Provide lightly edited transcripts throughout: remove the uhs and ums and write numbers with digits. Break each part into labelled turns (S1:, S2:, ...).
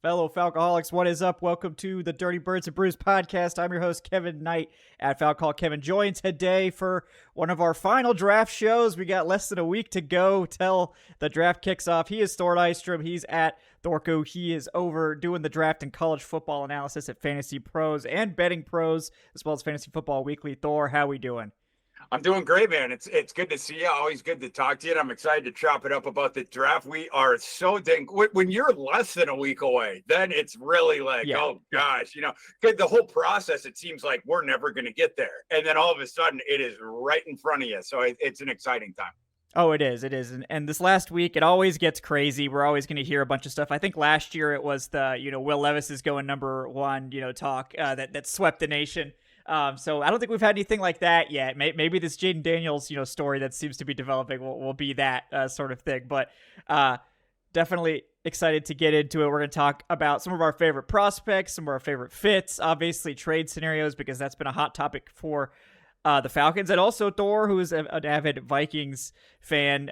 S1: Fellow Falcoholics, what is up? Welcome to the Dirty Birds and Brews podcast. I'm your host, Kevin Knight at Falcoholic Kevin. Joined today for one of our final draft shows. We got less than a week to go till the draft kicks off. He is Thor Nystrom. He's at Thorco. He is over doing the draft and college football analysis at Fantasy Pros and Betting Pros, as well as Fantasy Football Weekly. Thor, how we doing?
S2: I'm doing great, man. It's good to see you. Always good to talk to you. And I'm excited to chop it up about the draft. We are so when you're less than a week away, then it's really like, oh gosh, the whole process, it seems like we're never going to get there. And then all of a sudden it is right in front of you. So it's an exciting time.
S1: Oh, it is. It is. And this last week, it always gets crazy. We're always going to hear a bunch of stuff. I think last year it was the, Will Levis is going number one, talk that swept the nation. So I don't think we've had anything like that yet. Maybe this Jaden Daniels, story that seems to be developing will be that sort of thing. But definitely excited to get into it. We're going to talk about some of our favorite prospects, some of our favorite fits, obviously trade scenarios, because that's been a hot topic for the Falcons, and also Thor, who is an avid Vikings fan.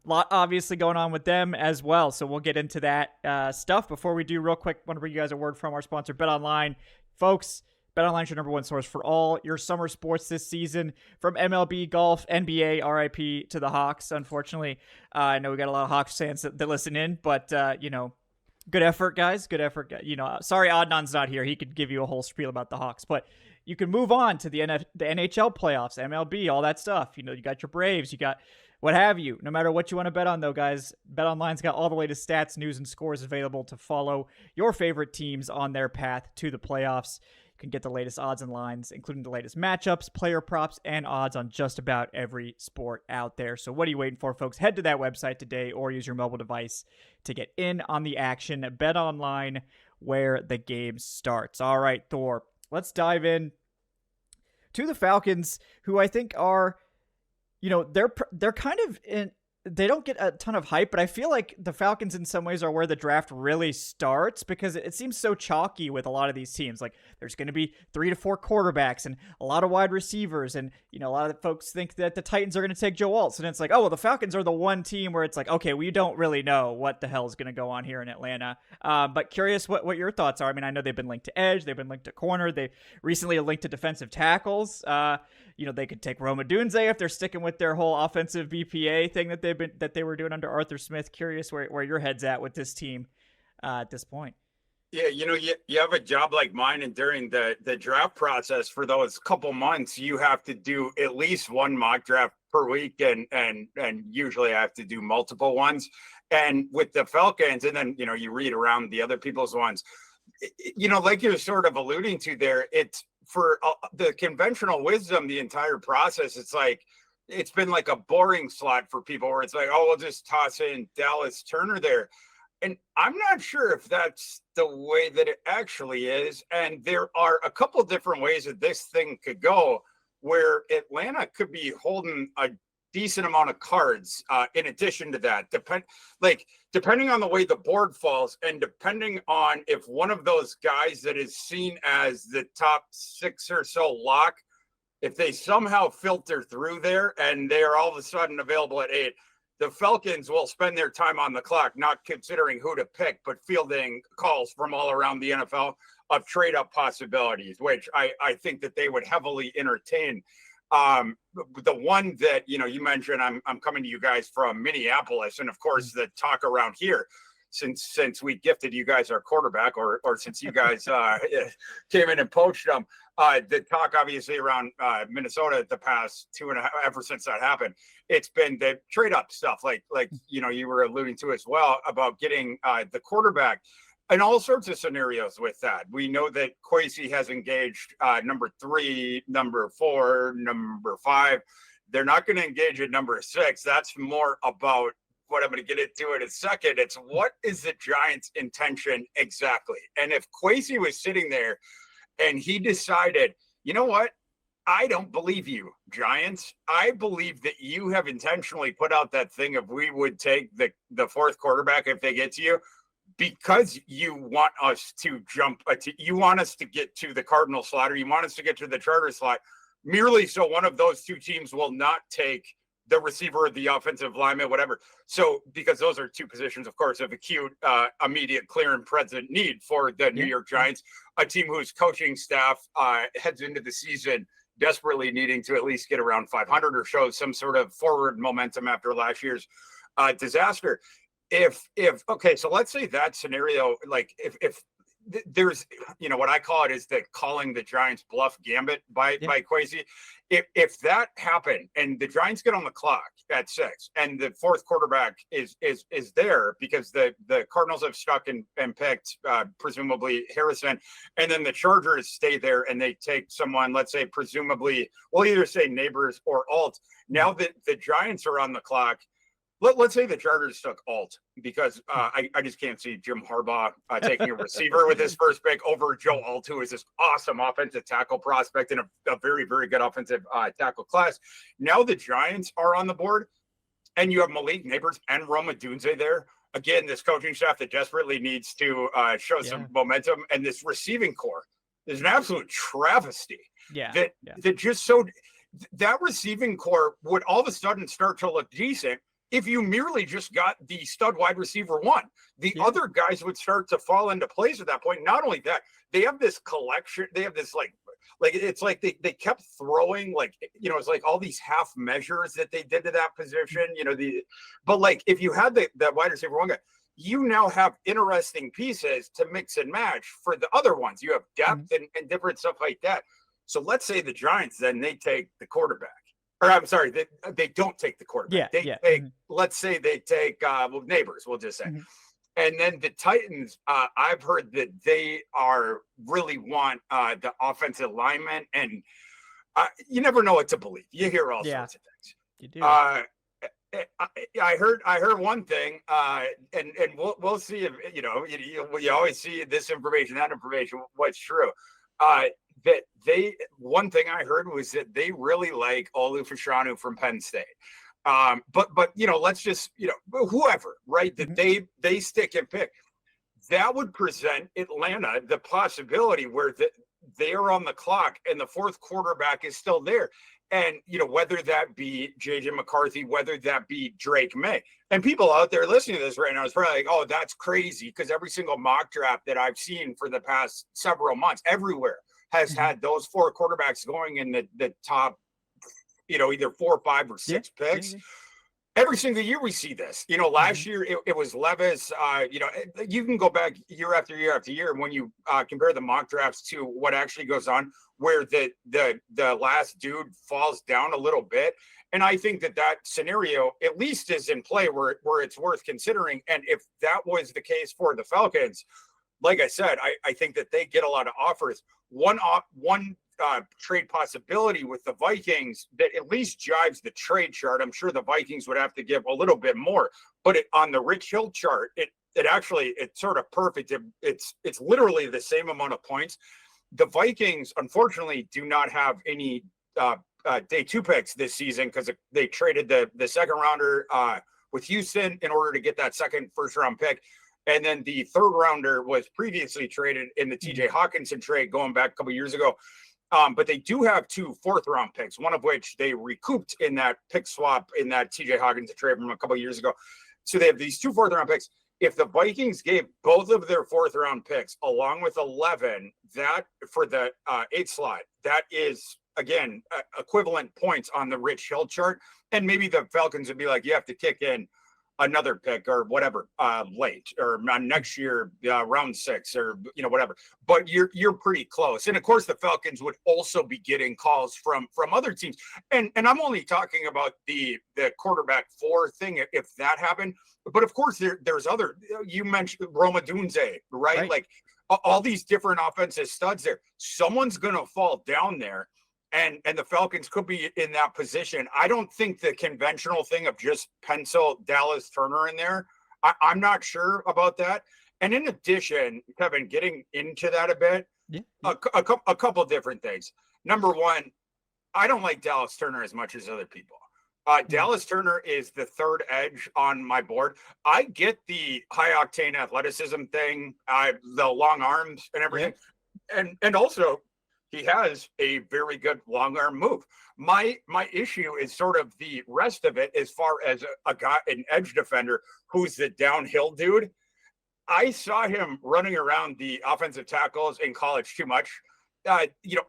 S1: Lot obviously going on with them as well. So we'll get into that stuff. Before we do, real quick, want to bring you guys a word from our sponsor, BetOnline. Folks, BetOnline is your number one source for all your summer sports this season, from MLB, golf, NBA, RIP to the Hawks. Unfortunately, I know we got a lot of Hawks fans that listen in, but good effort, guys. Good effort. Sorry Adnan's not here. He could give you a whole spiel about the Hawks, but you can move on to the NHL playoffs, MLB, all that stuff. You got your Braves, you got what have you. No matter what you want to bet on, though, guys, BetOnline's got all the latest stats, news, and scores available to follow your favorite teams on their path to the playoffs. Can get the latest odds and lines, including the latest matchups, player props, and odds on just about every sport out there. So what are you waiting for, folks? Head to that website today or use your mobile device to get in on the action. Bet Online, where the game starts. All right, Thor, let's dive in to the Falcons, who I think are, they're kind of in. They don't get a ton of hype, but I feel like the Falcons in some ways are where the draft really starts, because it seems so chalky with a lot of these teams. Like, there's going to be 3 to 4 quarterbacks and a lot of wide receivers. And, a lot of the folks think that the Titans are going to take Joe Alt. And it's like, oh, well, the Falcons are the one team where it's like, okay, we don't really know what the hell is going to go on here in Atlanta. But curious what your thoughts are. I mean, I know they've been linked to edge. They've been linked to corner. They recently are linked to defensive tackles. They could take Roma Dunze if they're sticking with their whole offensive BPA thing that they were doing under Arthur Smith. Curious where your head's at with this team at this point.
S2: Yeah, you have a job like mine, and during the draft process for those couple months, you have to do at least one mock draft per week, and usually I have to do multiple ones. And with the Falcons, and then you read around the other people's ones. Like you're sort of alluding to there, it's for the conventional wisdom, the entire process, it's been like a boring slot for people where it's like, oh, we'll just toss in Dallas Turner there. And I'm not sure if that's the way that it actually is. And there are a couple different ways that this thing could go, where Atlanta could be holding a decent amount of cards in addition to that, depending on the way the board falls, and depending on if one of those guys that is seen as the top 6 or so lock, if they somehow filter through there and they are all of a sudden available at 8, the Falcons will spend their time on the clock, not considering who to pick, but fielding calls from all around the NFL of trade up possibilities, which I think that they would heavily entertain. The one that, you mentioned, I'm coming to you guys from Minneapolis. And of course the talk around here, since we gifted you guys our quarterback, or since you guys came in and poached them, the talk obviously around Minnesota the past 2.5, ever since that happened, it's been the trade up stuff, like you were alluding to as well, about getting the quarterback. And all sorts of scenarios with that. We know that Kwesi has engaged number 3, number 4, number 5. They're not going to engage at number 6. That's more about what I'm going to get into in a second. It's what is the Giants' intention exactly? And if Kwesi was sitting there and he decided, you know what? I don't believe you, Giants. I believe that you have intentionally put out that thing of we would take the 4th quarterback if they get to you, because you want us to you want us to get to the Cardinal slot, or you want us to get to the Charger slot, merely so one of those two teams will not take the receiver, the offensive lineman, whatever. So because those are two positions, of course, of acute, immediate, clear, and present need for the New York Giants, a team whose coaching staff heads into the season desperately needing to at least get around 500 or show some sort of forward momentum after last year's disaster. If okay, so let's say that scenario, like if there's, what I call it is the calling the Giants bluff gambit by Kwesi. If that happened and the Giants get on the clock at 6 and the fourth quarterback is there because the Cardinals have stuck and picked presumably Harrison, and then the Chargers stay there and they take someone, let's say presumably, we'll either say Neighbors or Alt. Now that the Giants are on the clock, let's say the Chargers took Alt because I just can't see Jim Harbaugh taking a receiver with his first pick over Joe Alt, who is this awesome offensive tackle prospect in a very, very good offensive tackle class. Now the Giants are on the board, and you have Malik Neighbors and Rome Odunze there. Again, this coaching staff that desperately needs to show some momentum, and this receiving core is an absolute travesty. That just so that receiving core would all of a sudden start to look decent if you merely just got the stud wide receiver one. The other guys would start to fall into place at that point. Not only that, they have this collection. They have this like it's like they kept throwing it's like all these half measures that they did to that position. But like if you had that wide receiver one guy, you now have interesting pieces to mix and match for the other ones. You have depth and different stuff like that. So let's say the Giants then they take the quarterback. Or I'm sorry, they don't take the quarterback. They take, let's say they take Neighbors, we'll just say. And then the Titans, I've heard that they really want the offensive lineman, and you never know what to believe. You hear all sorts of things.
S1: You do.
S2: I heard one thing, and we'll see if you always see this information, that information, what's true. That one thing I heard was that they really like Olu Fashanu from Penn State. But let's just, whoever, right, that they stick and pick. That would present Atlanta the possibility where they are on the clock and the fourth quarterback is still there. And, whether that be JJ McCarthy, whether that be Drake May. And people out there listening to this right now is probably like, oh, that's crazy, because every single mock draft that I've seen for the past several months everywhere has had those four quarterbacks going in the top, either 4, 5, or 6 picks. Every single year we see this. Last year it was Levis. You can go back year after year after year, and when you compare the mock drafts to what actually goes on, where the last dude falls down a little bit. And I think that scenario at least is in play where it's worth considering. And if that was the case for the Falcons, like I said, I think that they get a lot of offers. One trade possibility with the Vikings that at least jives the trade chart. I'm sure the Vikings would have to give a little bit more, but on the Rich Hill chart, it's sort of perfect. It's literally the same amount of points. The Vikings, unfortunately, do not have any day 2 picks this season because they traded the second rounder with Houston in order to get that second first round pick. And then the third rounder was previously traded in the TJ Hawkinson trade going back a couple years ago. But they do have 2 fourth-round picks, one of which they recouped in that pick swap in that TJ Hawkinson trade from a couple years ago. So they have these 2 fourth-round picks. If the Vikings gave both of their fourth-round picks along with 11, that for the 8th slot, that is, again, equivalent points on the Rich Hill chart. And maybe the Falcons would be like, you have to kick in another pick or whatever late or next year round 6 or whatever, but you're pretty close. And of course the Falcons would also be getting calls from other teams, and I'm only talking about the quarterback 4 thing if that happened. But of course there's other, you mentioned Rome Odunze, right? Like all these different offensive studs there. Someone's gonna fall down there. And the Falcons could be in that position. I don't think the conventional thing of just pencil Dallas Turner in there, I'm not sure about that. And in addition, Kevin, getting into that a bit, a couple different things. Number one, I don't like Dallas Turner as much as other people. Dallas Turner is the third edge on my board. I get the high octane athleticism thing, the long arms and everything. And also, he has a very good long arm move. My issue is sort of the rest of it, as far as a guy, an edge defender who's the downhill dude. I saw him running around the offensive tackles in college too much.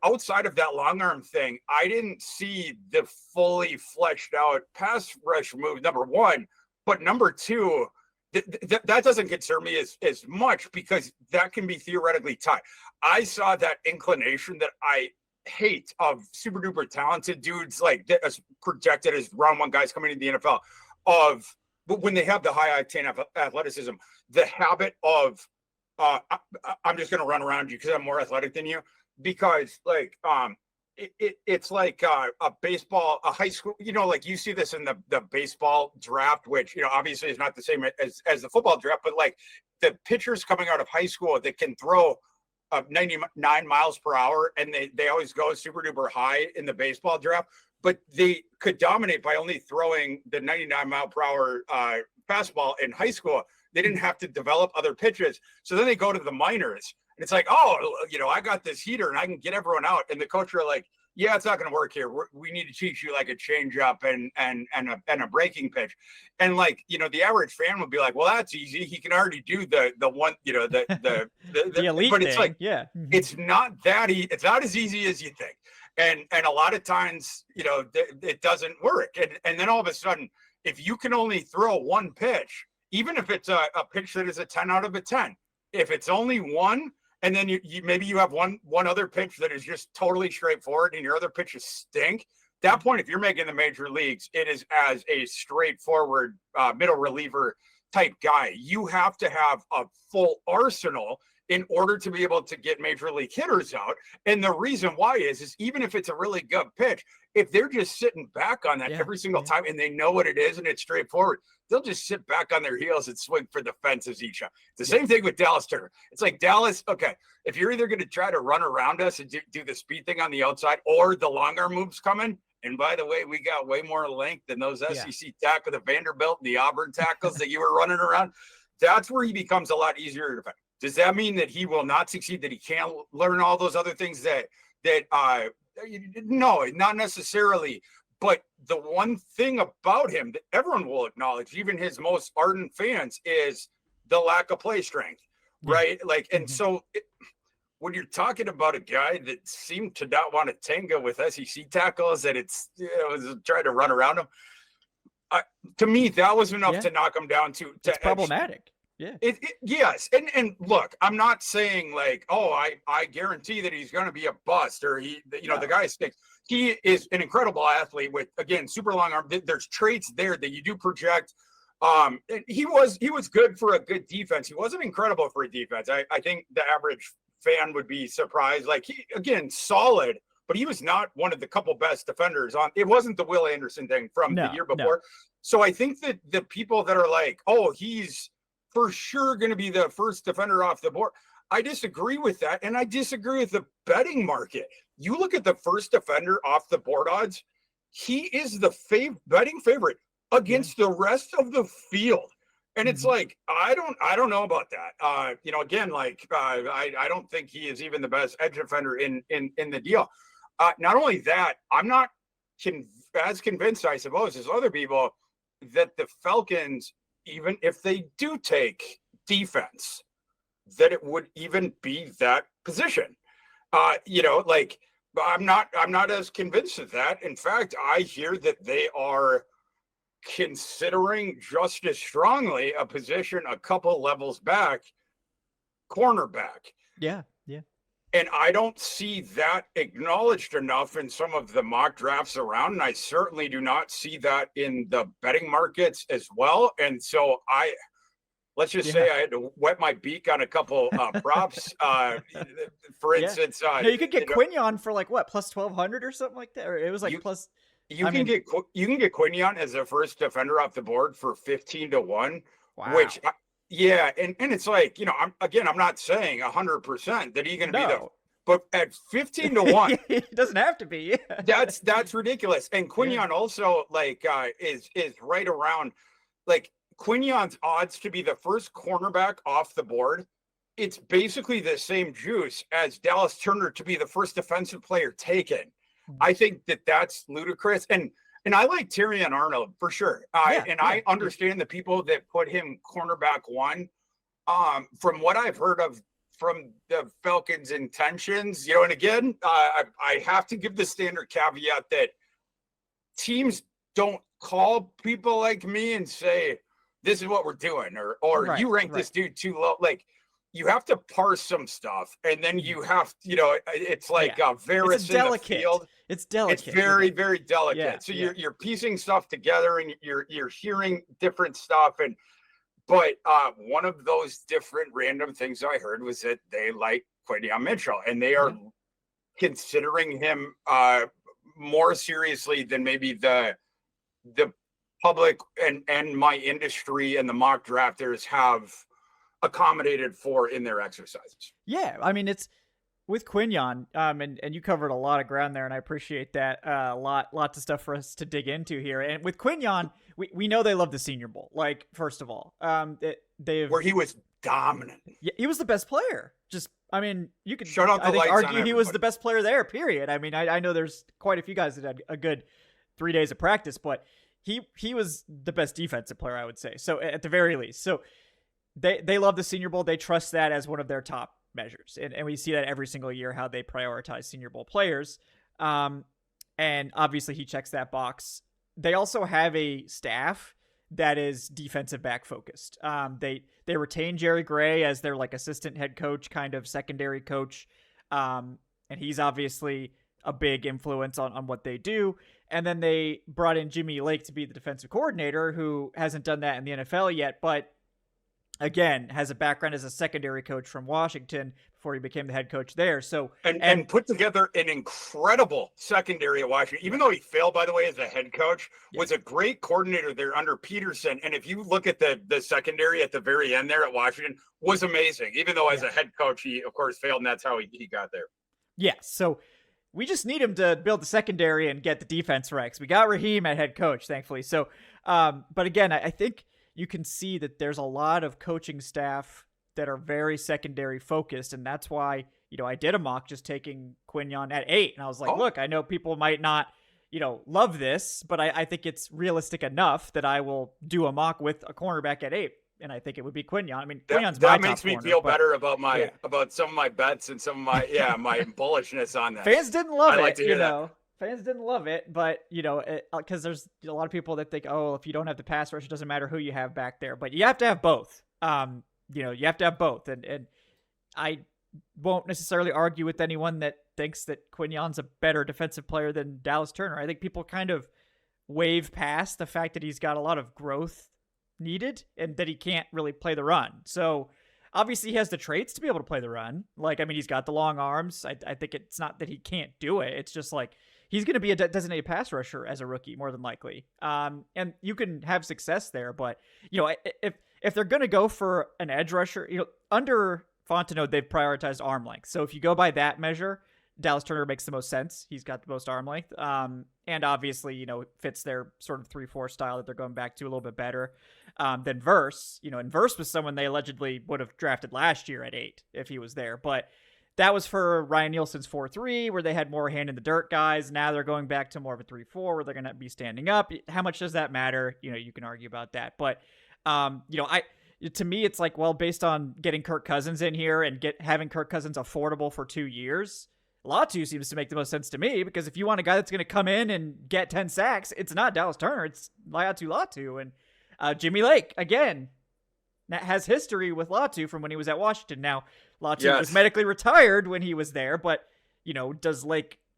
S2: Outside of that long arm thing, I didn't see the fully fleshed out pass rush move, number one. But number two, that doesn't concern me as much, because that can be theoretically tied. I saw that inclination that I hate of super duper talented dudes, like as projected as round one guys coming into the NFL, of when they have the high octane athleticism, the habit of I'm just going to run around you because I'm more athletic than you, because like it's like a baseball, a high school, like you see this in the baseball draft, which, obviously is not the same as the football draft, but like the pitchers coming out of high school that can throw 99 miles per hour, and they always go super duper high in the baseball draft, but they could dominate by only throwing the 99 mile per hour fastball in high school. They didn't have to develop other pitches. So then they go to the minors, and it's like, oh, I got this heater and I can get everyone out. And the coach are like, yeah, it's not going to work here. We need to teach you like a changeup and a breaking pitch. And like, the average fan would be like, well, that's easy. He can already do the one, the
S1: elite
S2: but
S1: thing.
S2: It's like,
S1: yeah,
S2: it's not that it's not as easy as you think. And a lot of times, it doesn't work. And then all of a sudden, if you can only throw one pitch, even if it's a pitch that is a 10 out of a 10, if it's only one, and then you maybe you have one other pitch that is just totally straightforward and your other pitches stink, that point, if you're making the major leagues, it is as a straightforward middle reliever type guy. You have to have a full arsenal in order to be able to get major league hitters out. And the reason why is even if it's a really good pitch, if they're just sitting back on that every single time and they know what it is and it's straightforward, they'll just sit back on their heels and swing for the fences each time. The same thing with Dallas Turner. It's like, Dallas, okay, if you're either going to try to run around us and do the speed thing on the outside, or the longer moves coming. And by the way, we got way more length than those SEC tackles, the Vanderbilt and the Auburn tackles that you were running around. That's where he becomes a lot easier to defend. Does that mean that he will not succeed, that he can't learn all those other things no, not necessarily. But the one thing about him that everyone will acknowledge, even his most ardent fans, is the lack of play strength, right? Like, and so when you're talking about a guy that seemed to not want to tango with SEC tackles, that was trying to run around him, to me, that was enough to knock him down to
S1: it's problematic. Yeah.
S2: Yes. And look, I'm not saying like, oh, I guarantee that he's going to be a bust, or the guy stinks. He is an incredible athlete with, again, super long arm. There's traits there that you do project. He was good for a good defense. He wasn't incredible for a defense. I think the average fan would be surprised. Like, he, again, solid, but he was not one of the couple best defenders on. It wasn't the Will Anderson thing from the year before. No. So I think that the people that are like, oh, he's for sure going to be the first defender off the board, I disagree with that. And I disagree with the betting market. You look at the first defender off the board odds, he is the betting favorite against the rest of the field. And it's like, I don't know about that. Again, like, I don't think he is even the best edge defender in the deal. Not only that, I'm not as convinced, I suppose, as other people, that the Falcons, even if they do take defense, that it would even be that position. Like, I'm not as convinced of that. In fact, I hear that they are considering just as strongly a position a couple levels back, cornerback.
S1: Yeah.
S2: And I don't see that acknowledged enough in some of the mock drafts around. And I certainly do not see that in the betting markets as well. And so let's just say I had to wet my beak on a couple props. For instance,
S1: you could get Quignon for like what, plus 1,200 or something like that. Or it was like plus.
S2: You can get Quignon as a first defender off the board for 15-1.
S1: Wow.
S2: Which. And it's like, I'm not saying 100% that he's going to be but at 15-1,
S1: it doesn't have to be.
S2: That's ridiculous. And Quignon also like is right around, like, Quignon's odds to be the first cornerback off the board it's basically the same juice as Dallas Turner to be the first defensive player taken. I think that that's ludicrous. And I like Terrion Arnold for sure. I understand the people that put him cornerback one. From what I've heard of from the Falcons' intentions, and again, I have to give the standard caveat that teams don't call people like me and say, this is what we're doing, or you rank this dude too low. Like, you have to parse some stuff, and then you have, it's like Varys in the field.
S1: It's delicate.
S2: It's very, very delicate.
S1: Yeah,
S2: so you're piecing stuff together, and you're hearing different stuff. But one of those different random things I heard was that they like Quinyon Mitchell, and they are considering him more seriously than maybe the public and my industry and the mock drafters have accommodated for in their exercises.
S1: Yeah, I mean, it's with Quinyon, and you covered a lot of ground there, and I appreciate that. Lots of stuff for us to dig into here. And with Quinyon, we know they love the Senior Bowl. Like, first of all, they've
S2: where he was dominant.
S1: Yeah, he was the best player. Just, I mean, you could
S2: argue
S1: he was the best player there. Period. I mean, I know there's quite a few guys that had a good 3 days of practice, but he was the best defensive player, I would say. So at the very least, so they love the Senior Bowl. They trust that as one of their top measures, and we see that every single year how they prioritize Senior Bowl players. And obviously he checks that box. They also have a staff that is defensive back focused. They retain Jerry Gray as their like assistant head coach, kind of secondary coach. And he's obviously a big influence on what they do. And then they brought in Jimmy Lake to be the defensive coordinator, who hasn't done that in the NFL yet, but again, has a background as a secondary coach from Washington before he became the head coach there. So
S2: and put together an incredible secondary at Washington, even though he failed, by the way, as a head coach, was a great coordinator there under Peterson. And if you look at the secondary at the very end there at Washington, was amazing, even though as a head coach, he of course failed, and that's how he got there.
S1: Yeah. So we just need him to build the secondary and get the defense right. 'Cause we got Raheem at head coach, thankfully. So, but again, I think you can see that there's a lot of coaching staff that are very secondary focused. And that's why, I did a mock just taking Quinyon at 8. And I was like, look, I know people might not, love this, but I think it's realistic enough that I will do a mock with a cornerback at 8. And I think it would be Quinyon. I mean, Quinyon's
S2: that
S1: my
S2: makes
S1: top
S2: me
S1: corner,
S2: feel better about about some of my bets and some of my my bullishness on that.
S1: Fans didn't love it, Fans didn't love it, but, because there's a lot of people that think, if you don't have the pass rush, it doesn't matter who you have back there. But you have to have both. You have to have both. And I won't necessarily argue with anyone that thinks that Quinyon's a better defensive player than Dallas Turner. I think people kind of wave past the fact that he's got a lot of growth needed and that he can't really play the run. So obviously he has the traits to be able to play the run. Like, I mean, he's got the long arms. I think it's not that he can't do it. It's just like, he's going to be a designated pass rusher as a rookie, more than likely. And you can have success there, but if they're going to go for an edge rusher, under Fontenot, they've prioritized arm length. So if you go by that measure, Dallas Turner makes the most sense. He's got the most arm length. And obviously, fits their sort of 3-4 style that they're going back to a little bit better than Verse. And Verse was someone they allegedly would have drafted last year at 8 if he was there. But that was for Ryan Nielsen's 4-3, where they had more hand in the dirt guys. Now they're going back to more of a 3-4, where they're going to be standing up. How much does that matter? You can argue about that. But, to me, it's like, well, based on getting Kirk Cousins in here and having Kirk Cousins affordable for 2 years, Latu seems to make the most sense to me, because if you want a guy that's going to come in and get 10 sacks, it's not Dallas Turner, it's Laiatu Latu. And Jimmy Lake, again, that has history with Latu from when he was at Washington. Now, Latu was medically retired when he was there, but,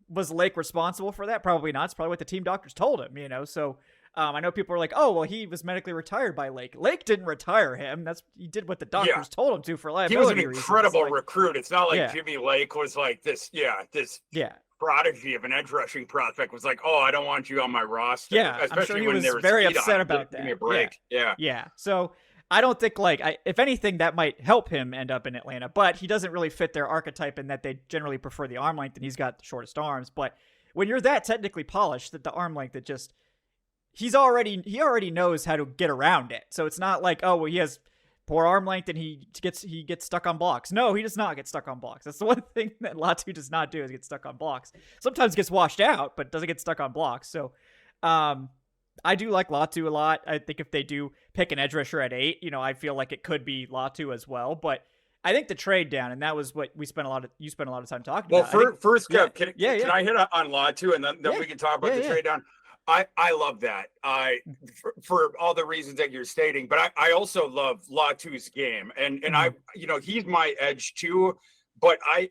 S1: was Lake responsible for that? Probably not. It's probably what the team doctors told him, So I know people are like, oh, well, he was medically retired by Lake. Lake didn't retire him. He did what the doctors told him to for liability
S2: reasons. He was an incredible
S1: reasons.
S2: recruit. It's not like Jimmy Lake was like this prodigy of an edge rushing prospect was like, I don't want you on my roster.
S1: Yeah,
S2: especially
S1: I'm sure
S2: when
S1: he
S2: there
S1: was
S2: was
S1: very upset about that.
S2: Give me a break.
S1: Yeah. So I don't think if anything, that might help him end up in Atlanta, but he doesn't really fit their archetype in that they generally prefer the arm length, and he's got the shortest arms. But when you're that technically polished, that the arm length, it just, he already knows how to get around it. So it's not like, he has poor arm length, and he gets stuck on blocks. No, he does not get stuck on blocks. That's the one thing that Latu does not do, is get stuck on blocks. Sometimes gets washed out, but doesn't get stuck on blocks. So I do like Latu a lot. I think if they do pick an edge rusher at 8, I feel like it could be Latu as well. But I think the trade down, and that was what you spent a lot of time talking about.
S2: Well, first, Kev, can I hit on Latu, and then we can talk about the trade down? I love that for all the reasons that you're stating, but I also love Latu's game, and I he's my edge too. But I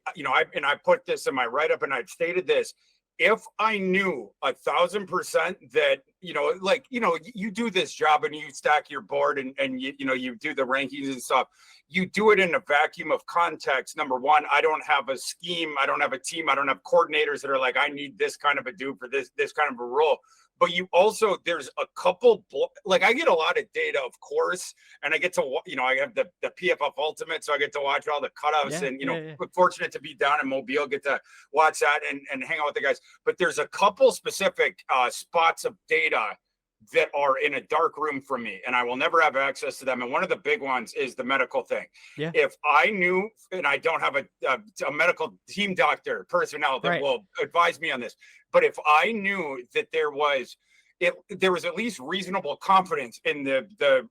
S2: put this in my write-up, and I've stated this. If I knew 1,000% that, you do this job and you stack your board and you do the rankings and stuff, you do it in a vacuum of context. Number one, I don't have a scheme. I don't have a team. I don't have coordinators that are like, I need this kind of a dude for this kind of a role. But you also, there's a couple, I get a lot of data, of course, and I get to, I have the PFF Ultimate, so I get to watch all the cutouts and, fortunate to be down in Mobile, get to watch that and hang out with the guys. But there's a couple specific spots of data that are in a dark room for me, and I will never have access to them. And one of the big ones is the medical thing. Yeah. If I knew, and I don't have a medical team doctor personnel that will advise me on this, but if I knew that there was at least reasonable confidence in the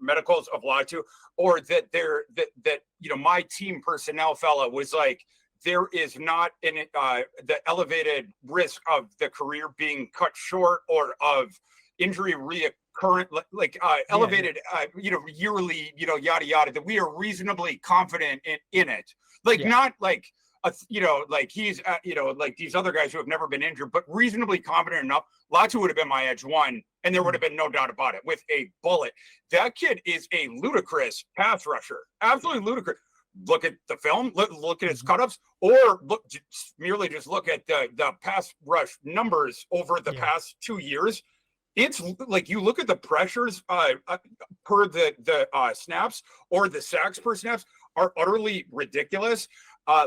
S2: medicals of Latu, or that my team personnel fella was like, there is not the elevated risk of the career being cut short or of injury recurrent, elevated, yearly, yada, yada, that we are reasonably confident in it. Not like, he's, like these other guys who have never been injured, but reasonably confident enough. Latu would have been my edge one, and there would have been no doubt about it with a bullet. That kid is a ludicrous pass rusher. Absolutely ludicrous. Look at the film, look at his cut-ups, or merely just look at the pass rush numbers over the past 2 years. It's like, you look at the pressures per the snaps, or the sacks per snaps are utterly ridiculous.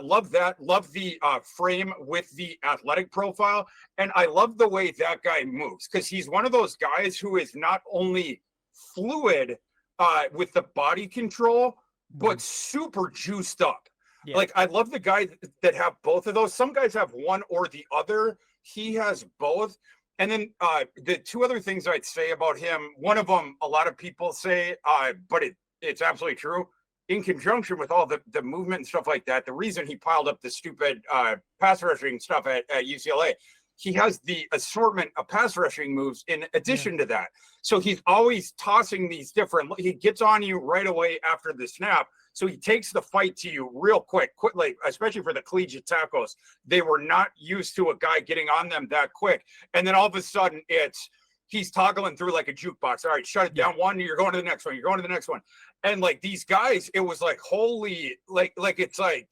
S2: Love that. Love the frame with the athletic profile. And I love the way that guy moves, because he's one of those guys who is not only fluid with the body control, but super juiced up. Yeah. Like, I love the guys that have both of those. Some guys have one or the other. He has both. And then the two other things I'd say about him, one of them, a lot of people say, but it's absolutely true. In conjunction with all the movement and stuff like that, the reason he piled up the stupid pass rushing stuff at UCLA, he has the assortment of pass rushing moves in addition to that. So he's always tossing these different, he gets on you right away after the snap. So he takes the fight to you real quick, especially for the collegiate tackles. They were not used to a guy getting on them that quick. And then all of a sudden he's toggling through like a jukebox. All right, shut it down. One, you're going to the next one. You're going to the next one. And like these guys, it was like, holy, it's like,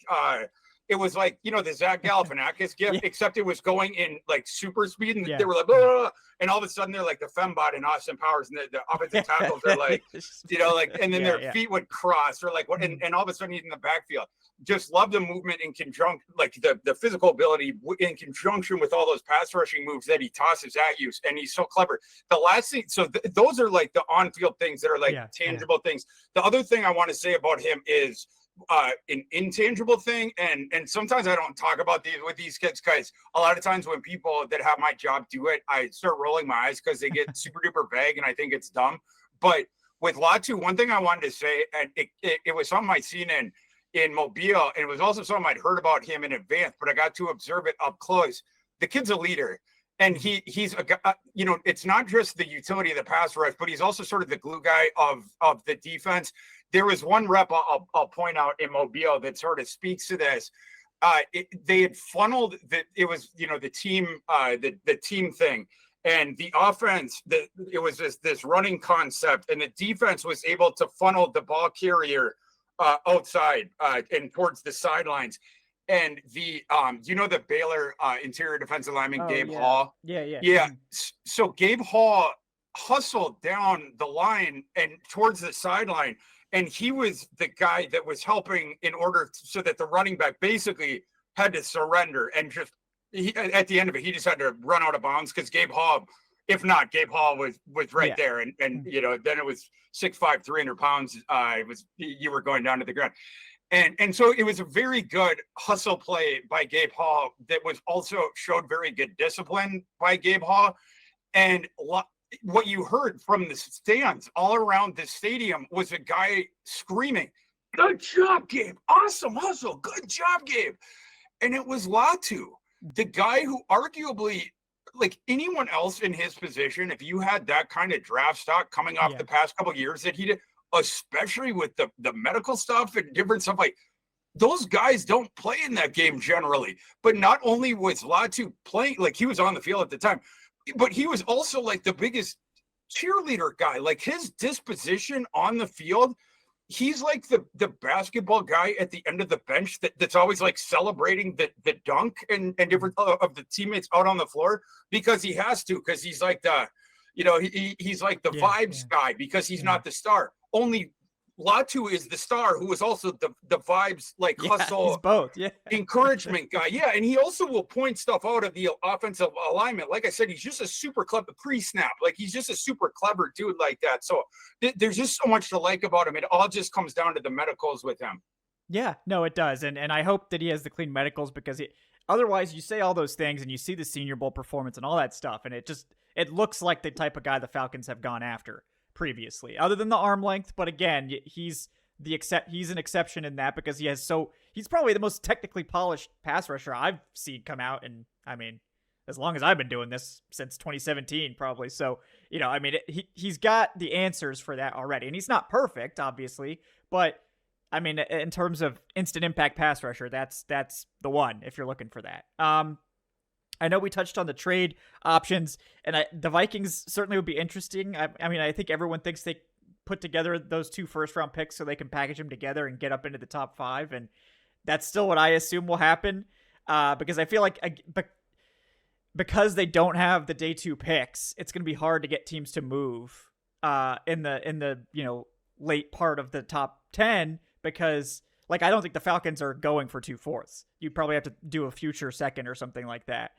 S2: it was like, the Zach Galifianakis gift, except it was going in like super speed, and they were like, blah, blah, blah. And all of a sudden they're like the fembot in Austin Powers, and the offensive tackles are like, and then their feet would cross, or like what, and all of a sudden he's in the backfield. Just love the movement in conjunction, like the physical ability in conjunction with all those pass rushing moves that he tosses at you, and he's so clever. The last thing, so those are like the on-field things that are like tangible things. The other thing I want to say about him is an intangible thing, and sometimes I don't talk about these with these kids, because a lot of times when people that have my job do it, I start rolling my eyes because they get super duper vague, and I think it's dumb. But with Latu, one thing I wanted to say, and it was something I seen in Mobile, and it was also something I'd heard about him in advance, but I got to observe it up close. The kid's a leader. And he's a guy, it's not just the utility of the pass rush, but he's also sort of the glue guy of the defense. There was one rep I'll point out in Mobile that sort of speaks to this. They had funneled it was, the team thing, and the offense, it was this running concept, and the defense was able to funnel the ball carrier outside and towards the sidelines. And the the Baylor interior defensive lineman, Gabe Hall. Yeah. So Gabe Hall hustled down the line and towards the sideline, and he was the guy that was helping in order so that the running back basically had to surrender, and just at the end of it, he just had to run out of bounds because Gabe Hall If not, Gabe Hall was right there. And then it was 6'5", 300 pounds. You were going down to the ground. And so it was a very good hustle play by Gabe Hall that was also showed very good discipline by Gabe Hall. And what you heard from the stands all around the stadium was a guy screaming, "Good job, Gabe. Awesome hustle. Good job, Gabe." And it was Latu, the guy who arguably, like anyone else in his position, if you had that kind of draft stock coming off the past couple of years that he did, especially with the medical stuff and different stuff, like those guys don't play in that game generally. But not only was Latu playing, like he was on the field at the time, but he was also like the biggest cheerleader guy. Like his disposition on the field, he's like the basketball guy at the end of the bench that's always like celebrating the dunk and different of the teammates out on the floor because he has to, because he's like he's like the vibes guy because he's not the star. Only Latu is the star who is also the vibes, like hustle,
S1: he's both,
S2: encouragement guy. Yeah, and he also will point stuff out of the offensive alignment. Like I said, he's just a super clever pre-snap. Like he's just a super clever dude like that. So there's just so much to like about him. It all just comes down to the medicals with him.
S1: Yeah, no, it does. And I hope that he has the clean medicals because otherwise you say all those things and you see the Senior Bowl performance and all that stuff, and it looks like the type of guy the Falcons have gone after previously, other than the arm length. But again, he's an exception in that because he's probably the most technically polished pass rusher I've seen come out. And I mean, as long as I've been doing this since 2017, probably. So, he's got the answers for that already, and he's not perfect, obviously, but I mean, in terms of instant impact pass rusher, that's the one if you're looking for that. I know we touched on the trade options, and the Vikings certainly would be interesting. I mean, I think everyone thinks they put together those 2 first-round picks so they can package them together and get up into the top 5, and that's still what I assume will happen because I feel like because they don't have the day 2 picks, it's going to be hard to get teams to move in the late part of the top 10 because like I don't think the Falcons are going for 2 fourths. You probably have to do a future second or something like that.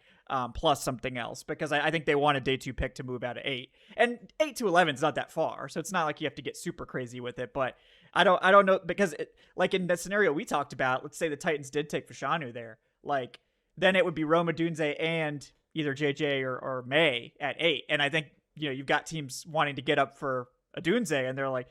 S1: Plus something else, because I think they want a day 2 pick to move out of 8, and 8 to 11 is not that far, so it's not like you have to get super crazy with it. But I don't know, because like in the scenario we talked about, let's say the Titans did take Fashanu there, like then it would be Rome Odunze and either JJ or May at 8, and I think you've got teams wanting to get up for Odunze, and they're like,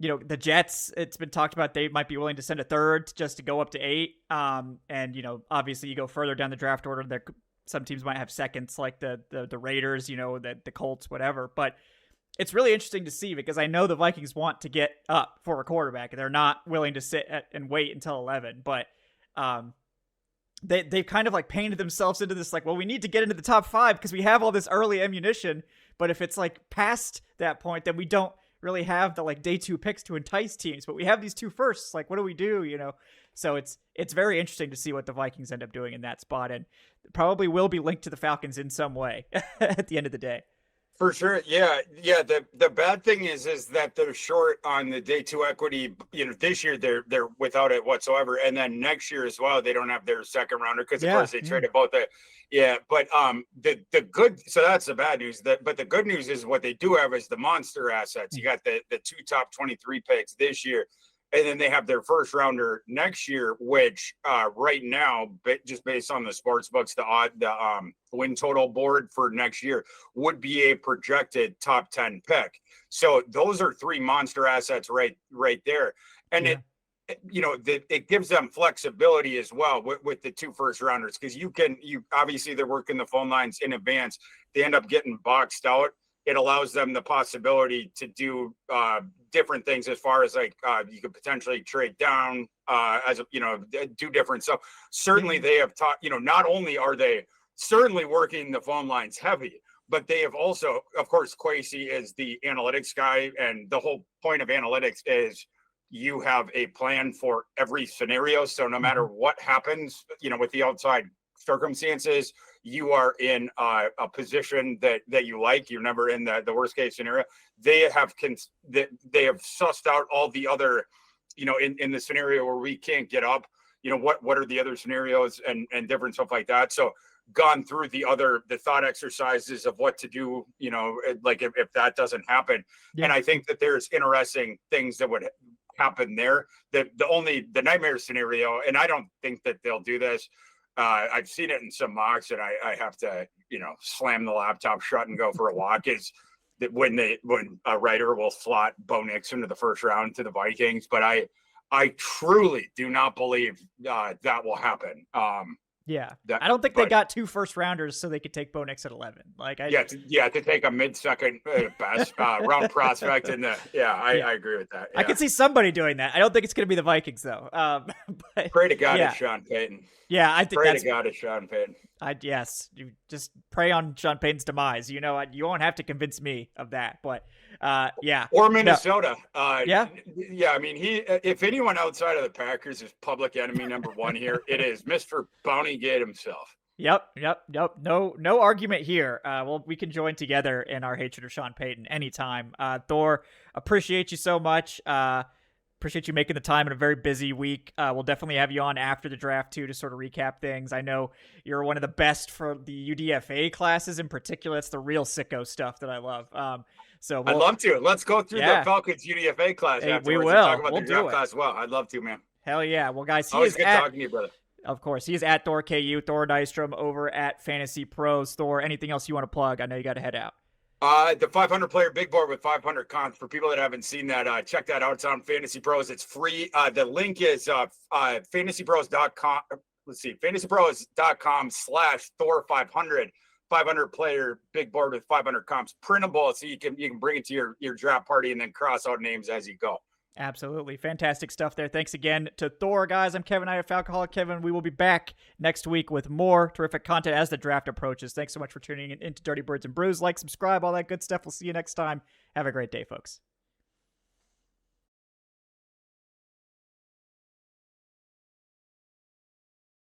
S1: the Jets, it's been talked about they might be willing to send a third just to go up to 8, and obviously you go further down the draft order, there some teams might have seconds, like the Raiders, the Colts, whatever. But it's really interesting to see because I know the Vikings want to get up for a quarterback. They're not willing to sit and wait until 11. But they've kind of like painted themselves into this like, well, we need to get into the top 5 because we have all this early ammunition. But if it's like past that point, then we don't really have the like day 2 picks to entice teams. But we have these 2 firsts. Like, what do we do? So it's very interesting to see what the Vikings end up doing in that spot, and probably will be linked to the Falcons in some way at the end of the day.
S2: For sure. Yeah. The bad thing is that they're short on the day 2 equity. This year they're without it whatsoever. And then next year as well, they don't have their second rounder because of course they traded both but the good, so that's the bad news. But the good news is what they do have is the monster assets. You got the 2 top 23 picks this year. And then they have their first rounder next year, which right now, just based on the sports books, the win total board for next year would be a projected top 10 pick. So those are 3 monster assets right there. And it gives them flexibility as well with the 2 first rounders, because you obviously they're working the phone lines in advance. They end up getting boxed out. It allows them the possibility to do different things as far as like you could potentially trade down do different stuff. Certainly they have taught, not only are they certainly working the phone lines heavy, but they have also, of course, Kwesi is the analytics guy. And the whole point of analytics is you have a plan for every scenario. So no matter what happens, with the outside circumstances, you are in a position that you like. You're never in the worst case scenario. They have sussed out all the other, in the scenario where we can't get up, what are the other scenarios and different stuff like that. So gone through the thought exercises of what to do, like if that doesn't happen. Yeah. And I think that there's interesting things that would happen there. The nightmare scenario, and I don't think that they'll do this. I've seen it in some mocks, and I have to, slam the laptop shut and go for a walk, is that when a writer will slot Bo Nix into the first round to the Vikings. But I truly do not believe that will happen.
S1: I don't think they got 2 first-rounders so they could take Bo Nix at 11.
S2: To take a mid-second best round prospect in the. I agree with that. Yeah.
S1: I can see somebody doing that. I don't think it's going to be the Vikings though.
S2: But, pray to God it's Sean Payton.
S1: Yeah, I think
S2: pray to God it's Sean Payton.
S1: You just pray on Sean Payton's demise. You won't have to convince me of that, but
S2: or Minnesota. No.
S1: I
S2: mean, if anyone outside of the Packers is public enemy number 1 here, it is Mr. Bountygate himself.
S1: Yep. No argument here. Well, we can join together in our hatred of Sean Payton anytime. Thor, appreciate you so much. Appreciate you making the time in a very busy week. We'll definitely have you on after the draft too to sort of recap things. I know you're one of the best for the UDFA classes in particular. It's the real sicko stuff that I love. I'd
S2: love to. Let's go through the Falcons UDFA class afterwards.
S1: We will.
S2: Talk about the draft class as well. I'd love to, man.
S1: Hell yeah. Well, guys,
S2: always good talking to you, brother.
S1: Of course, he is at Thor KU, Thor Nystrom over at Fantasy Pros. Thor, anything else you want to plug? I know you got to head out.
S2: The 500 player big board with 500 comps. For people that haven't seen that, check that out. It's on Fantasy Pros. It's free. The link is fantasypros.com. Let's see, fantasypros.com/Thor500. 500 player big board with 500 comps, printable, so you can bring it to your draft party and then cross out names as you go.
S1: Absolutely. Fantastic stuff there. Thanks again to Thor, guys. I'm Kevin. I have Falcoholic Kevin. We will be back next week with more terrific content as the draft approaches. Thanks so much for tuning in into Dirty Birds and Brews. Like, subscribe, all that good stuff. We'll see you next time. Have a great day, folks.